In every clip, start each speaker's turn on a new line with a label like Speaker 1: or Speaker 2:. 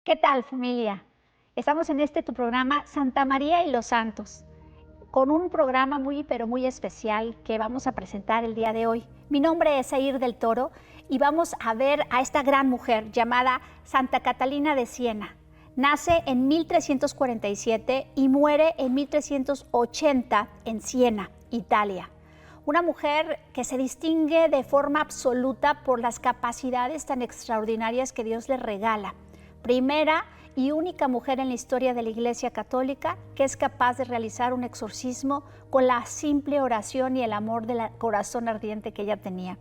Speaker 1: ¿Qué tal, familia? Estamos en tu programa Santa María y los Santos, con un programa pero muy especial que vamos a presentar el día de hoy. Mi nombre es Air del Toro y vamos a ver a esta gran mujer llamada Santa Catalina de Siena. Nace en 1347 y muere en 1380 en Siena, Italia. Una mujer que se distingue de forma absoluta por las capacidades tan extraordinarias que Dios le regala. Primera y única mujer en la historia de la Iglesia Católica que es capaz de realizar un exorcismo con la simple oración y el amor del corazón ardiente que ella tenía.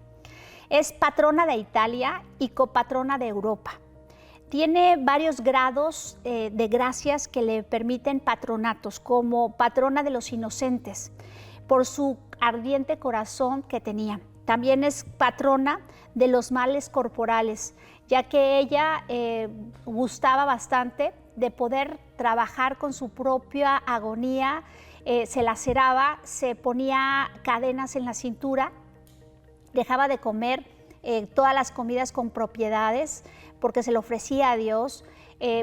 Speaker 1: Es patrona de Italia y copatrona de Europa. Tiene varios grados de gracias que le permiten patronatos, como patrona de los inocentes, por su ardiente corazón que tenía. También es patrona de los males corporales, ya que ella gustaba bastante de poder trabajar con su propia agonía, se laceraba, se ponía cadenas en la cintura, dejaba de comer todas las comidas con propiedades porque se lo ofrecía a Dios.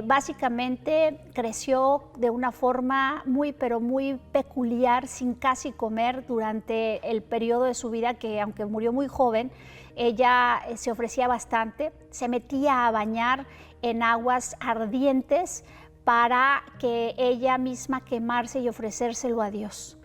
Speaker 1: Básicamente creció de una forma muy peculiar, sin casi comer durante el periodo de su vida, que aunque murió muy joven, ella se ofrecía bastante, se metía a bañar en aguas ardientes para que ella misma quemarse y ofrecérselo a Dios.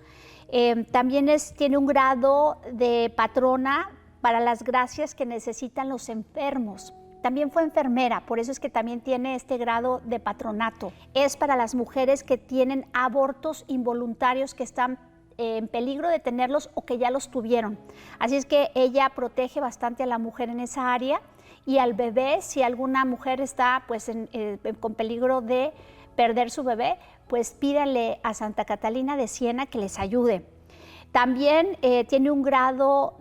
Speaker 1: También tiene un grado de patrona para las gracias que necesitan los enfermos. También fue enfermera, por eso es que también tiene este grado de patronato. Es para las mujeres que tienen abortos involuntarios, que están en peligro de tenerlos o que ya los tuvieron. Así es que ella protege bastante a la mujer en esa área, y al bebé, si alguna mujer está con peligro de perder su bebé, pues pídanle a Santa Catalina de Siena que les ayude. También tiene un grado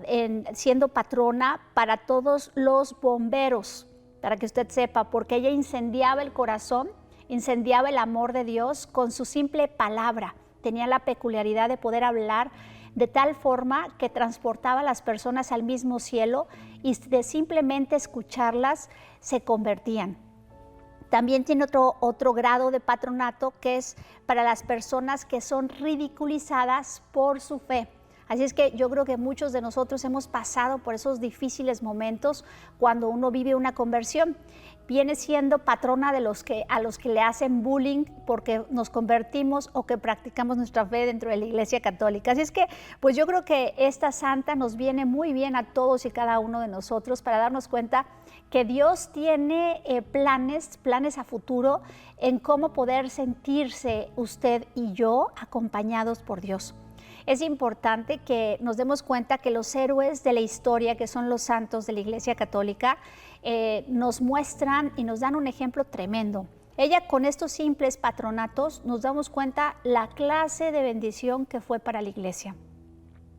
Speaker 1: siendo patrona para todos los bomberos, para que usted sepa, porque ella incendiaba el corazón, incendiaba el amor de Dios con su simple palabra. Tenía la peculiaridad de poder hablar de tal forma que transportaba a las personas al mismo cielo, y de simplemente escucharlas se convertían. También tiene otro grado de patronato, que es para las personas que son ridiculizadas por su fe. Así es que yo creo que muchos de nosotros hemos pasado por esos difíciles momentos cuando uno vive una conversión. Viene siendo patrona de a los que le hacen bullying porque nos convertimos o que practicamos nuestra fe dentro de la Iglesia Católica. Así es que pues yo creo que esta santa nos viene muy bien a todos y cada uno de nosotros para darnos cuenta que Dios tiene planes a futuro en cómo poder sentirse usted y yo acompañados por Dios. Es importante que nos demos cuenta que los héroes de la historia, que son los santos de la Iglesia Católica, nos muestran y nos dan un ejemplo tremendo. Ella, con estos simples patronatos, nos damos cuenta la clase de bendición que fue para la Iglesia.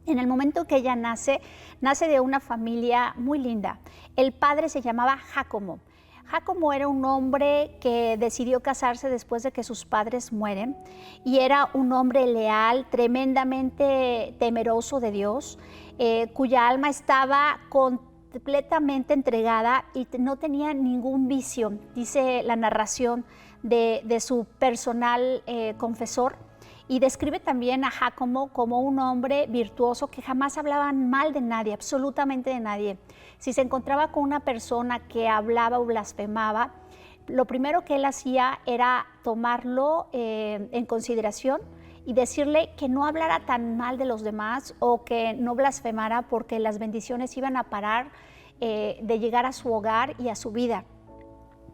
Speaker 1: En el momento que ella nace de una familia muy linda. El padre se llamaba Jácomo. Jácomo era un hombre que decidió casarse después de que sus padres mueren, y era un hombre leal, tremendamente temeroso de Dios, cuya alma estaba completamente entregada y no tenía ningún vicio, dice la narración de su personal confesor. Y describe también a Jácomo como un hombre virtuoso que jamás hablaba mal de nadie, absolutamente de nadie. Si se encontraba con una persona que hablaba o blasfemaba, lo primero que él hacía era tomarlo en consideración y decirle que no hablara tan mal de los demás o que no blasfemara, porque las bendiciones iban a parar de llegar a su hogar y a su vida.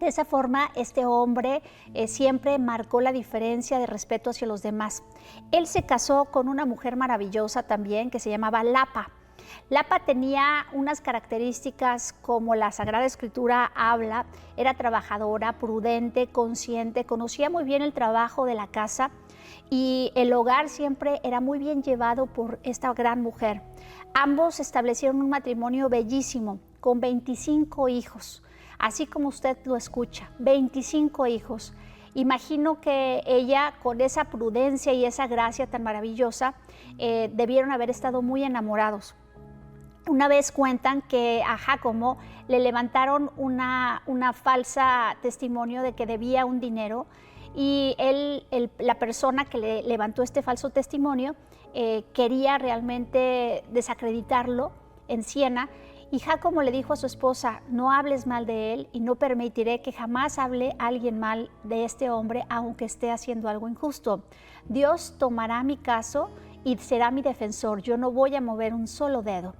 Speaker 1: De esa forma, este hombre siempre marcó la diferencia de respeto hacia los demás. Él se casó con una mujer maravillosa también que se llamaba Lapa. Lapa tenía unas características como la Sagrada Escritura habla. Era trabajadora, prudente, consciente, conocía muy bien el trabajo de la casa, y el hogar siempre era muy bien llevado por esta gran mujer. Ambos establecieron un matrimonio bellísimo, con 25 hijos. Así como usted lo escucha, 25 hijos. Imagino que ella, con esa prudencia y esa gracia tan maravillosa, debieron haber estado muy enamorados. Una vez cuentan que a Jácomo le levantaron una falsa testimonio de que debía un dinero y la persona que le levantó este falso testimonio quería realmente desacreditarlo en Siena, y Jácomo le dijo a su esposa: no hables mal de él y no permitiré que jamás hable alguien mal de este hombre aunque esté haciendo algo injusto. Dios tomará mi caso y será mi defensor, yo no voy a mover un solo dedo.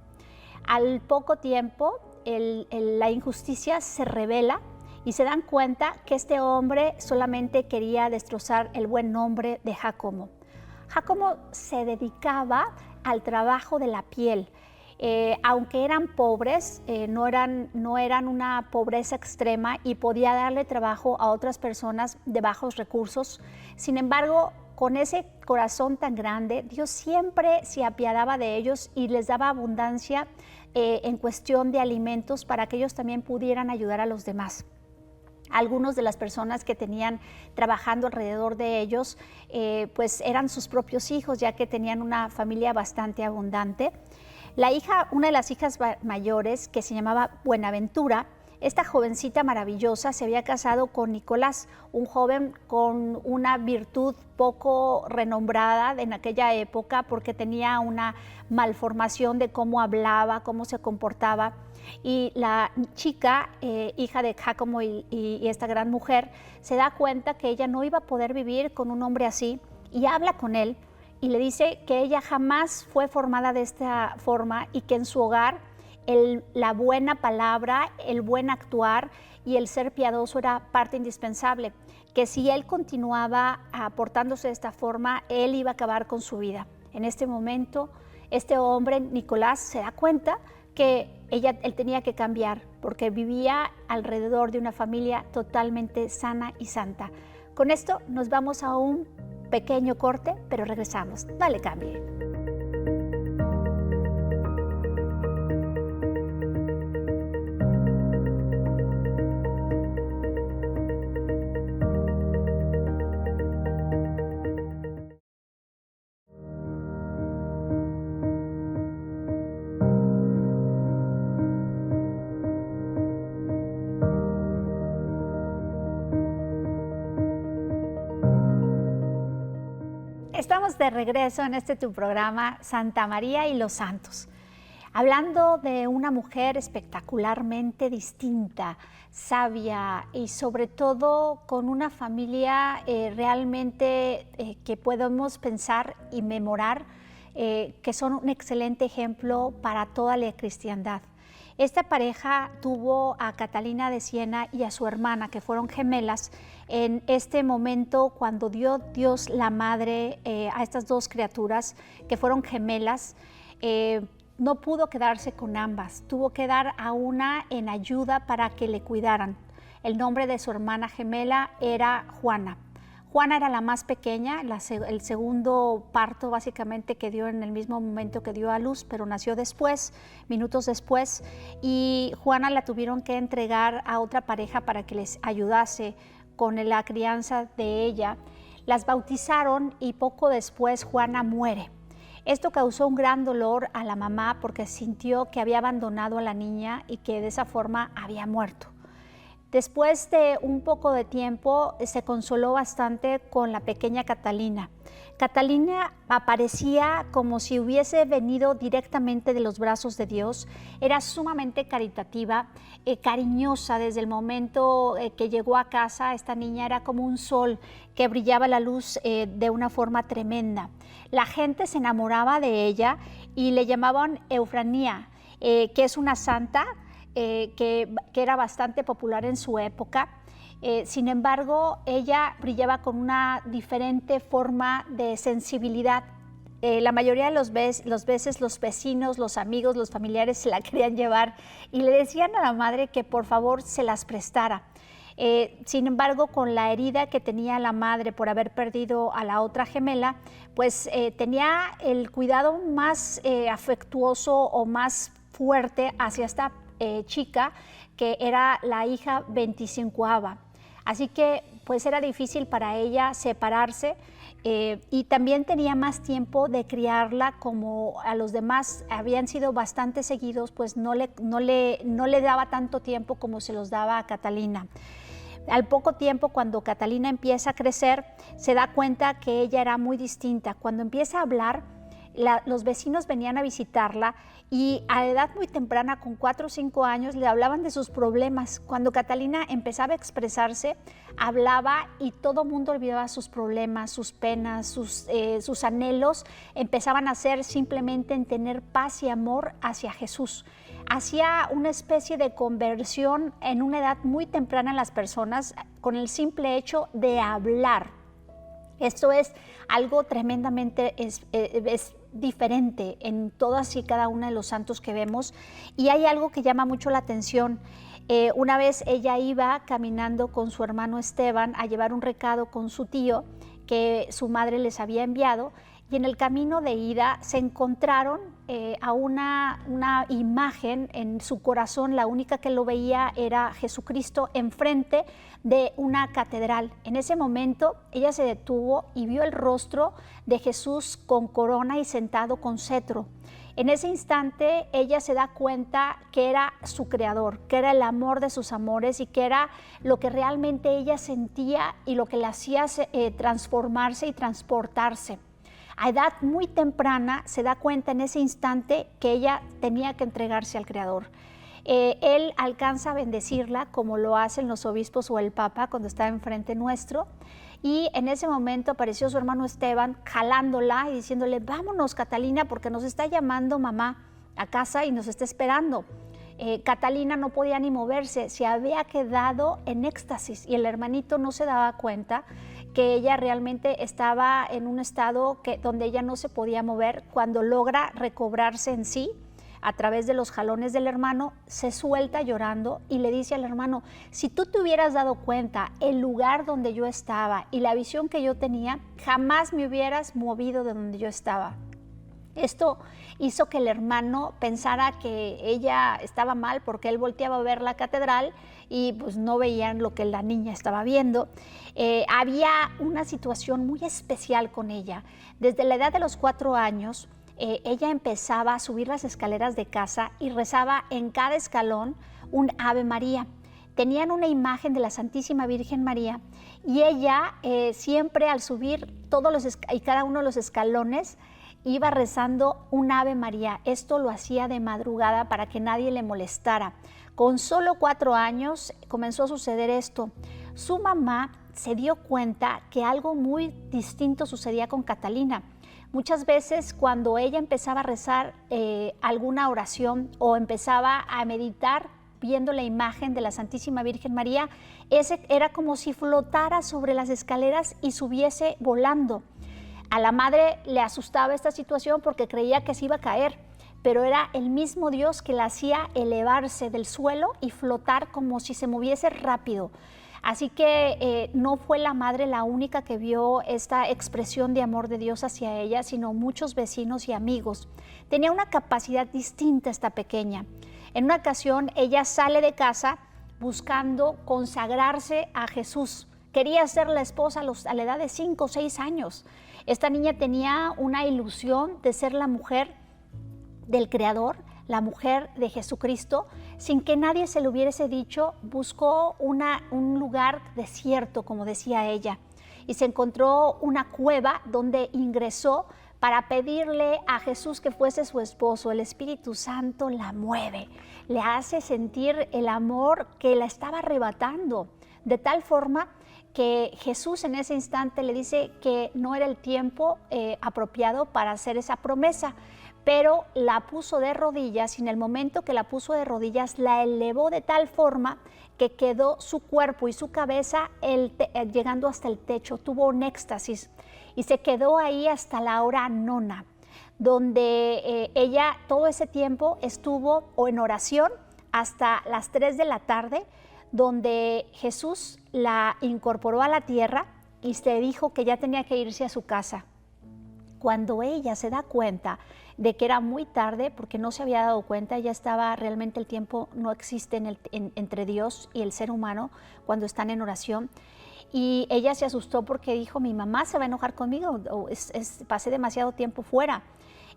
Speaker 1: Al poco tiempo, la injusticia se revela y se dan cuenta que este hombre solamente quería destrozar el buen nombre de Jácomo. Jácomo se dedicaba al trabajo de la piel. Aunque eran pobres, no eran una pobreza extrema y podía darle trabajo a otras personas de bajos recursos. Sin embargo, con ese corazón tan grande, Dios siempre se apiadaba de ellos y les daba abundancia en cuestión de alimentos para que ellos también pudieran ayudar a los demás. Algunos de las personas que tenían trabajando alrededor de ellos, pues eran sus propios hijos, ya que tenían una familia bastante abundante. Una de las hijas mayores, que se llamaba Buenaventura, esta jovencita maravillosa se había casado con Nicolás, un joven con una virtud poco renombrada en aquella época porque tenía una malformación de cómo hablaba, cómo se comportaba. Y la chica, hija de Jácomo y esta gran mujer, se da cuenta que ella no iba a poder vivir con un hombre así y habla con él y le dice que ella jamás fue formada de esta forma y que en su hogar la buena palabra, el buen actuar y el ser piadoso era parte indispensable, que si él continuaba portándose de esta forma, él iba a acabar con su vida. En este momento, este hombre, Nicolás, se da cuenta que él tenía que cambiar porque vivía alrededor de una familia totalmente sana y santa. Con esto nos vamos a un pequeño corte, pero regresamos. No le cambie. Estamos de regreso en tu programa Santa María y los Santos, hablando de una mujer espectacularmente distinta, sabia y sobre todo con una familia realmente que podemos pensar y memorar, que son un excelente ejemplo para toda la cristiandad. Esta pareja tuvo a Catalina de Siena y a su hermana, que fueron gemelas, en este momento cuando dio Dios la madre a estas dos criaturas, que fueron gemelas. No pudo quedarse con ambas, tuvo que dar a una en ayuda para que le cuidaran. El nombre de su hermana gemela era Juana. Juana era la más pequeña, el segundo parto básicamente que dio en el mismo momento que dio a luz, pero nació después, minutos después, y Juana la tuvieron que entregar a otra pareja para que les ayudase con la crianza de ella. Las bautizaron y poco después Juana muere. Esto causó un gran dolor a la mamá porque sintió que había abandonado a la niña y que de esa forma había muerto. Después de un poco de tiempo se consoló bastante con la pequeña Catalina. Catalina aparecía como si hubiese venido directamente de los brazos de Dios. Era sumamente caritativa, cariñosa desde el momento que llegó a casa. Esta niña era como un sol que brillaba la luz de una forma tremenda. La gente se enamoraba de ella y le llamaban Eufranía, que es una santa, que era bastante popular en su época. Sin embargo, ella brillaba con una diferente forma de sensibilidad. La mayoría de las veces los vecinos, los amigos, los familiares se la querían llevar y le decían a la madre que por favor se las prestara. Sin embargo, con la herida que tenía la madre por haber perdido a la otra gemela, pues tenía el cuidado más afectuoso o más fuerte hacia esta chica, que era la hija 25ª. Así que pues era difícil para ella separarse y también tenía más tiempo de criarla, como a los demás habían sido bastante seguidos, pues no le daba tanto tiempo como se los daba a Catalina. Al poco tiempo, cuando Catalina empieza a crecer, se da cuenta que ella era muy distinta. Cuando empieza a hablar, los vecinos venían a visitarla y a edad muy temprana, con 4 o 5 años, le hablaban de sus problemas. Cuando Catalina empezaba a expresarse, hablaba y todo el mundo olvidaba sus problemas, sus penas, sus anhelos, empezaban a ser simplemente en tener paz y amor hacia Jesús. Hacía una especie de conversión en una edad muy temprana en las personas con el simple hecho de hablar. Esto es algo tremendamente es diferente en todas y cada uno de los santos que vemos, y hay algo que llama mucho la atención. Una vez ella iba caminando con su hermano Esteban a llevar un recado con su tío que su madre les había enviado, y en el camino de ida se encontraron a una imagen en su corazón. La única que lo veía era Jesucristo enfrente de una catedral. En ese momento ella se detuvo y vio el rostro de Jesús con corona y sentado con cetro. En ese instante ella se da cuenta que era su creador, que era el amor de sus amores y que era lo que realmente ella sentía y lo que la hacía transformarse y transportarse. A edad muy temprana se da cuenta en ese instante que ella tenía que entregarse al Creador. Él alcanza a bendecirla como lo hacen los obispos o el Papa cuando está enfrente nuestro, y en ese momento apareció su hermano Esteban jalándola y diciéndole: vámonos, Catalina, porque nos está llamando mamá a casa y nos está esperando. Catalina no podía ni moverse, se había quedado en éxtasis, y el hermanito no se daba cuenta que ella realmente estaba en un estado donde ella no se podía mover. Cuando logra recobrarse en sí, a través de los jalones del hermano, se suelta llorando y le dice al hermano: si tú te hubieras dado cuenta el lugar donde yo estaba y la visión que yo tenía, jamás me hubieras movido de donde yo estaba. Esto hizo que el hermano pensara que ella estaba mal, porque él volteaba a ver la catedral y pues no veían lo que la niña estaba viendo. Había una situación muy especial con ella. Desde la edad de los 4 años, ella empezaba a subir las escaleras de casa y rezaba en cada escalón un Ave María. Tenían una imagen de la Santísima Virgen María, y ella siempre al subir todos y cada uno de los escalones iba rezando un Ave María. Esto lo hacía de madrugada para que nadie le molestara. Con solo 4 años comenzó a suceder esto. Su mamá se dio cuenta que algo muy distinto sucedía con Catalina. Muchas veces cuando ella empezaba a rezar alguna oración o empezaba a meditar viendo la imagen de la Santísima Virgen María, ese era como si flotara sobre las escaleras y subiese volando. A la madre le asustaba esta situación porque creía que se iba a caer, pero era el mismo Dios que la hacía elevarse del suelo y flotar como si se moviese rápido. Así que no fue la madre la única que vio esta expresión de amor de Dios hacia ella, sino muchos vecinos y amigos. Tenía una capacidad distinta esta pequeña. En una ocasión ella sale de casa buscando consagrarse a Jesús. Quería ser la esposa a la edad de 5 o 6 años. Esta niña tenía una ilusión de ser la mujer del Creador, la mujer de Jesucristo. Sin que nadie se lo hubiese dicho, buscó un lugar desierto, como decía ella, y se encontró una cueva donde ingresó para pedirle a Jesús que fuese su esposo. El Espíritu Santo la mueve, le hace sentir el amor que la estaba arrebatando, de tal forma que Jesús en ese instante le dice que no era el tiempo apropiado para hacer esa promesa, pero la puso de rodillas, y en el momento que la puso de rodillas la elevó de tal forma que quedó su cuerpo y su cabeza llegando hasta el techo. Tuvo un éxtasis y se quedó ahí hasta la hora 9, donde ella todo ese tiempo estuvo en oración hasta las 3 de la tarde, donde Jesús la incorporó a la tierra y se dijo que ya tenía que irse a su casa. Cuando ella se da cuenta de que era muy tarde, porque no se había dado cuenta, ya estaba realmente, el tiempo no existe entre Dios y el ser humano cuando están en oración, y ella se asustó porque dijo, mi mamá se va a enojar conmigo, pasé demasiado tiempo fuera.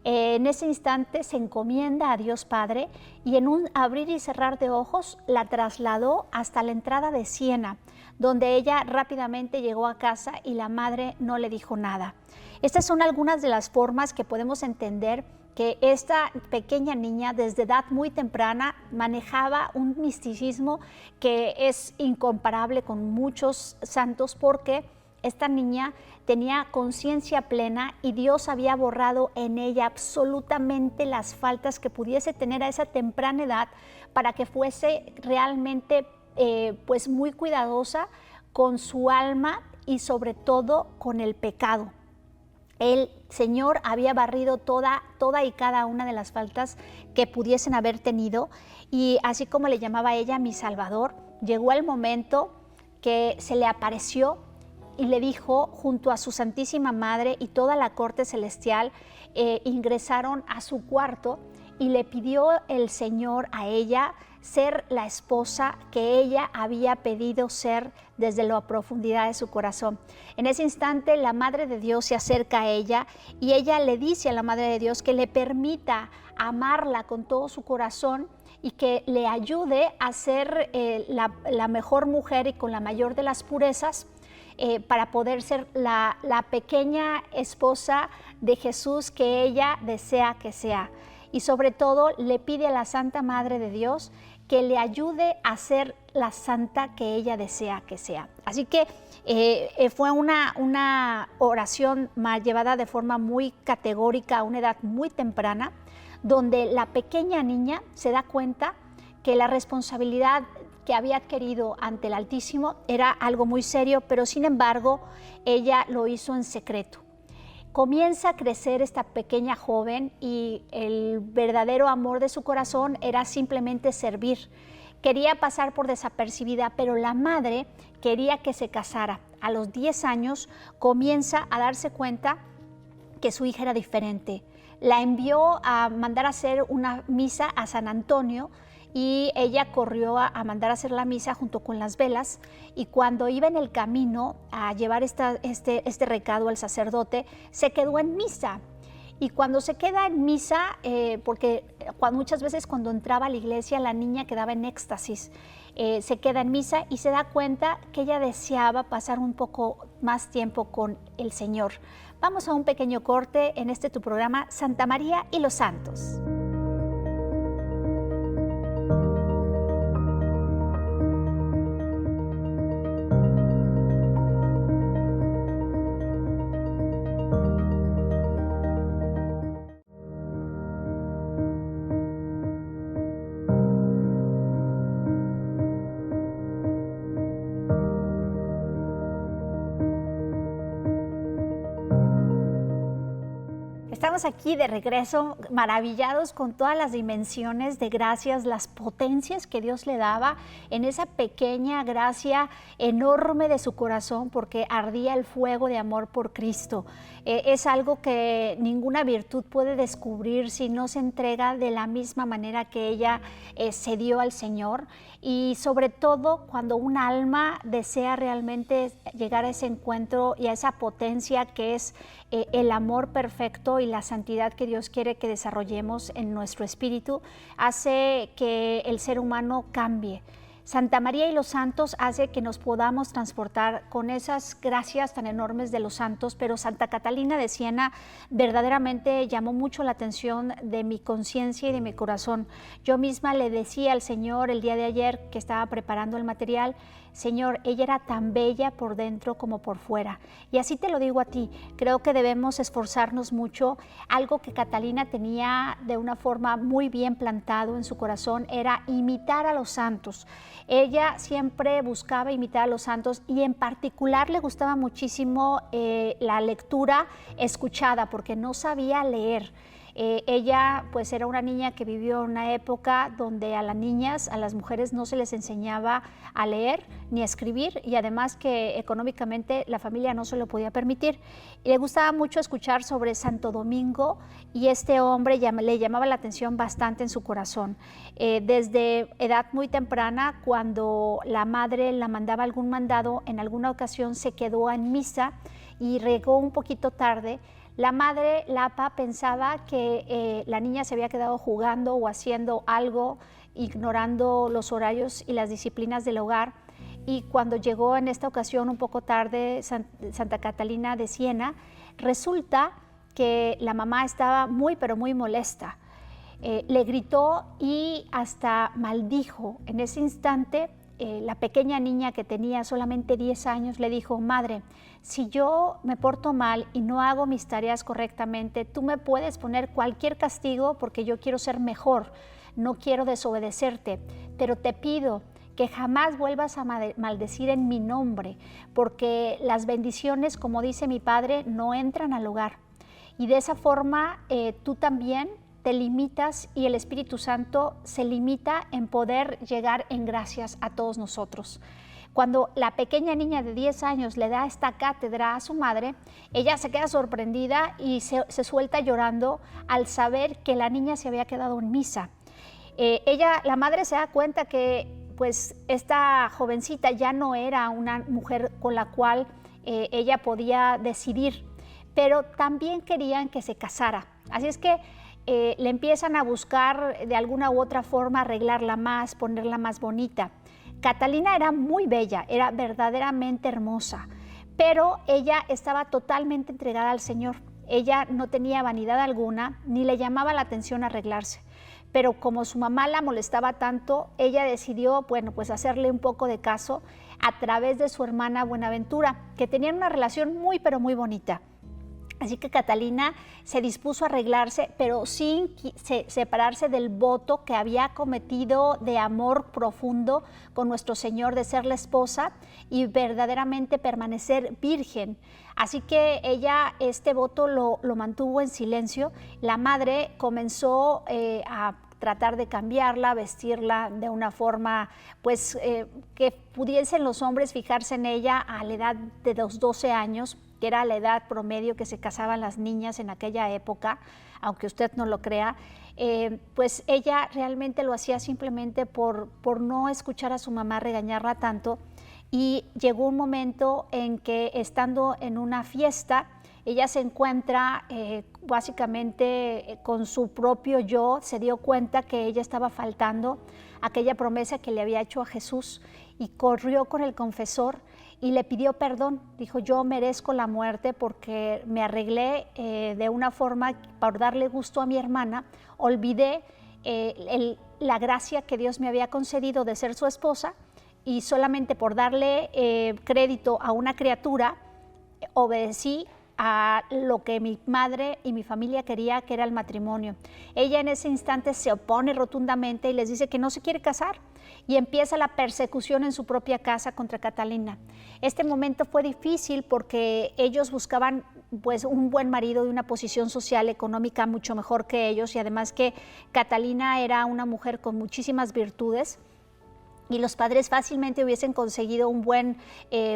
Speaker 1: En ese instante se encomienda a Dios Padre y en un abrir y cerrar de ojos la trasladó hasta la entrada de Siena, donde ella rápidamente llegó a casa y la madre no le dijo nada. Estas son algunas de las formas que podemos entender que esta pequeña niña desde edad muy temprana manejaba un misticismo que es incomparable con muchos santos, porque esta niña tenía conciencia plena y Dios había borrado en ella absolutamente las faltas que pudiese tener a esa temprana edad para que fuese realmente pues muy cuidadosa con su alma y sobre todo con el pecado. El Señor había barrido toda y cada una de las faltas que pudiesen haber tenido, y así como le llamaba a ella mi Salvador, llegó el momento que se le apareció y le dijo, junto a su Santísima Madre y toda la corte celestial, ingresaron a su cuarto y le pidió el Señor a ella ser la esposa que ella había pedido ser desde la profundidad de su corazón. En ese instante la Madre de Dios se acerca a ella y ella le dice a la Madre de Dios que le permita amarla con todo su corazón y que le ayude a ser la mejor mujer y con la mayor de las purezas, para poder ser la pequeña esposa de Jesús que ella desea que sea. Y sobre todo le pide a la Santa Madre de Dios que le ayude a ser la santa que ella desea que sea. Así que fue una oración llevada de forma muy categórica a una edad muy temprana, donde la pequeña niña se da cuenta que la responsabilidad que había adquirido ante el Altísimo era algo muy serio, pero sin embargo ella lo hizo en secreto. Comienza a crecer esta pequeña joven y el verdadero amor de su corazón era simplemente servir. Quería pasar por desapercibida, pero la madre quería que se casara. A los 10 años comienza a darse cuenta que su hija era diferente. La envió a mandar a hacer una misa a San Antonio, y ella corrió a mandar a hacer la misa junto con las velas, y cuando iba en el camino a llevar este recado al sacerdote, se quedó en misa. Y cuando se queda en misa, porque muchas veces cuando entraba a la iglesia la niña quedaba en éxtasis, se queda en misa y se da cuenta que ella deseaba pasar un poco más tiempo con el Señor. Vamos a un pequeño corte en tu programa Santa María y los Santos. Estamos aquí de regreso, maravillados con todas las dimensiones de gracias, las potencias que Dios le daba en esa pequeña gracia enorme de su corazón, porque ardía el fuego de amor por Cristo. Es algo que ninguna virtud puede descubrir si no se entrega de la misma manera que ella se dio al Señor. Y sobre todo cuando un alma desea realmente llegar a ese encuentro y a esa potencia que es el amor perfecto y la santidad que Dios quiere que desarrollemos en nuestro espíritu, hace que el ser humano cambie. Santa María y los santos hace que nos podamos transportar con esas gracias tan enormes de los santos, pero Santa Catalina de Siena verdaderamente llamó mucho la atención de mi conciencia y de mi corazón. Yo misma le decía al Señor el día de ayer que estaba preparando el material: Señor, ella era tan bella por dentro como por fuera. Y así te lo digo a ti, creo que debemos esforzarnos mucho. Algo que Catalina tenía de una forma muy bien plantado en su corazón era imitar a los santos. Ella siempre buscaba imitar a los santos y en particular le gustaba muchísimo la lectura escuchada, porque no sabía leer. Ella pues era una niña que vivió en una época donde a las niñas, a las mujeres no se les enseñaba a leer ni a escribir y además que económicamente la familia no se lo podía permitir. Y le gustaba mucho escuchar sobre Santo Domingo y este hombre le llamaba la atención bastante en su corazón. Desde edad muy temprana, cuando la madre la mandaba algún mandado, en alguna ocasión se quedó en misa y llegó un poquito tarde. La madre, Lapa, pensaba que la niña se había quedado jugando o haciendo algo, ignorando los horarios y las disciplinas del hogar. Y cuando llegó en esta ocasión un poco tarde Santa Catalina de Siena, resulta que la mamá estaba muy, pero muy molesta. Le gritó y hasta maldijo. En ese instante, la pequeña niña que tenía solamente 10 años le dijo: madre, si yo me porto mal y no hago mis tareas correctamente, tú me puedes poner cualquier castigo porque yo quiero ser mejor, no quiero desobedecerte, pero te pido que jamás vuelvas a maldecir en mi nombre, porque las bendiciones, como dice mi padre, no entran al hogar. Y de esa forma tú también te limitas y el Espíritu Santo se limita en poder llegar en gracias a todos nosotros. Cuando la pequeña niña de 10 años le da esta cátedra a su madre, ella se queda sorprendida y se suelta llorando al saber que la niña se había quedado en misa. La madre se da cuenta que pues esta jovencita ya no era una mujer con la cual ella podía decidir, pero también querían que se casara. Así es que le empiezan a buscar de alguna u otra forma arreglarla más, ponerla más bonita. Catalina era muy bella, era verdaderamente hermosa, pero ella estaba totalmente entregada al Señor. Ella no tenía vanidad alguna, ni le llamaba la atención arreglarse. Pero como su mamá la molestaba tanto, ella decidió, bueno, pues hacerle un poco de caso a través de su hermana Buenaventura, que tenían una relación muy, pero muy bonita. Así que Catalina se dispuso a arreglarse, pero sin separarse del voto que había cometido de amor profundo con nuestro Señor, de ser la esposa y verdaderamente permanecer virgen. Así que ella este voto lo mantuvo en silencio. La madre comenzó a tratar de cambiarla, vestirla de una forma pues que pudiesen los hombres fijarse en ella a la edad de los 12 años, que era la edad promedio que se casaban las niñas en aquella época, aunque usted no lo crea. Pues ella realmente lo hacía simplemente por no escuchar a su mamá regañarla tanto, y llegó un momento en que, estando en una fiesta, ella se encuentra básicamente con su propio yo, se dio cuenta que ella estaba faltando aquella promesa que le había hecho a Jesús y corrió con el confesor y le pidió perdón. Dijo: yo merezco la muerte porque me arreglé de una forma para darle gusto a mi hermana, olvidé la gracia que Dios me había concedido de ser su esposa, y solamente por darle crédito a una criatura, obedecí a lo que mi madre y mi familia quería, que era el matrimonio. Ella en ese instante se opone rotundamente y les dice que no se quiere casar, y empieza la persecución en su propia casa contra Catalina. Este momento fue difícil porque ellos buscaban pues un buen marido de una posición social, económica mucho mejor que ellos, y además que Catalina era una mujer con muchísimas virtudes, y los padres fácilmente hubiesen conseguido un buen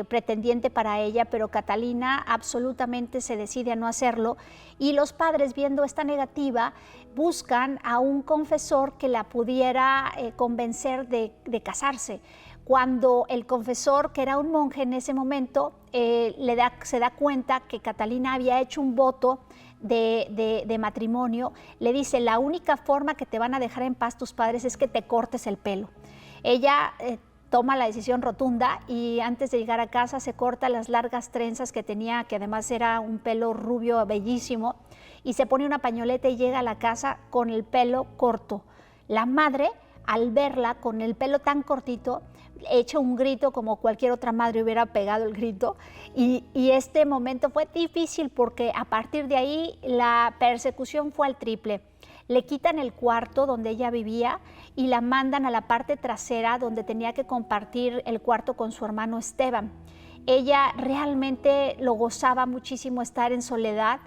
Speaker 1: pretendiente para ella, pero Catalina absolutamente se decide a no hacerlo, y los padres, viendo esta negativa, buscan a un confesor que la pudiera convencer de casarse. Cuando el confesor, que era un monje en ese momento, se da cuenta que Catalina había hecho un voto de matrimonio, le dice: la única forma que te van a dejar en paz tus padres es que te cortes el pelo. Ella toma la decisión rotunda y antes de llegar a casa se corta las largas trenzas que tenía, que además era un pelo rubio bellísimo, y se pone una pañoleta y llega a la casa con el pelo corto. La madre, al verla con el pelo tan cortito, echa un grito como cualquier otra madre hubiera pegado el grito, y este momento fue difícil porque a partir de ahí la persecución fue al triple. Le quitan el cuarto donde ella vivía y la mandan a la parte trasera, donde tenía que compartir el cuarto con su hermano Esteban. Ella realmente lo gozaba muchísimo estar en soledad,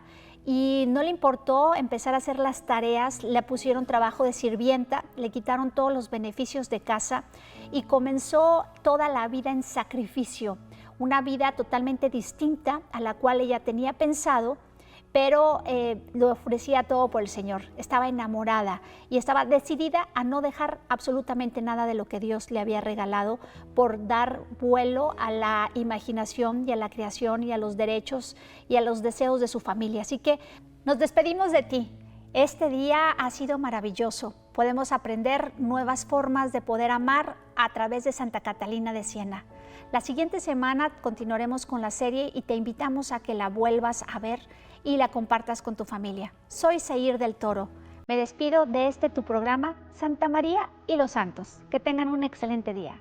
Speaker 1: y no le importó empezar a hacer las tareas, le pusieron trabajo de sirvienta, le quitaron todos los beneficios de casa y comenzó toda la vida en sacrificio, una vida totalmente distinta a la cual ella tenía pensado, pero lo ofrecía todo por el Señor. Estaba enamorada y estaba decidida a no dejar absolutamente nada de lo que Dios le había regalado por dar vuelo a la imaginación y a la creación y a los derechos y a los deseos de su familia. Así que nos despedimos de ti. Este día ha sido maravilloso. Podemos aprender nuevas formas de poder amar a través de Santa Catalina de Siena. La siguiente semana continuaremos con la serie y te invitamos a que la vuelvas a ver y la compartas con tu familia. Soy Seir del Toro. Me despido de tu programa Santa María y los Santos. Que tengan un excelente día.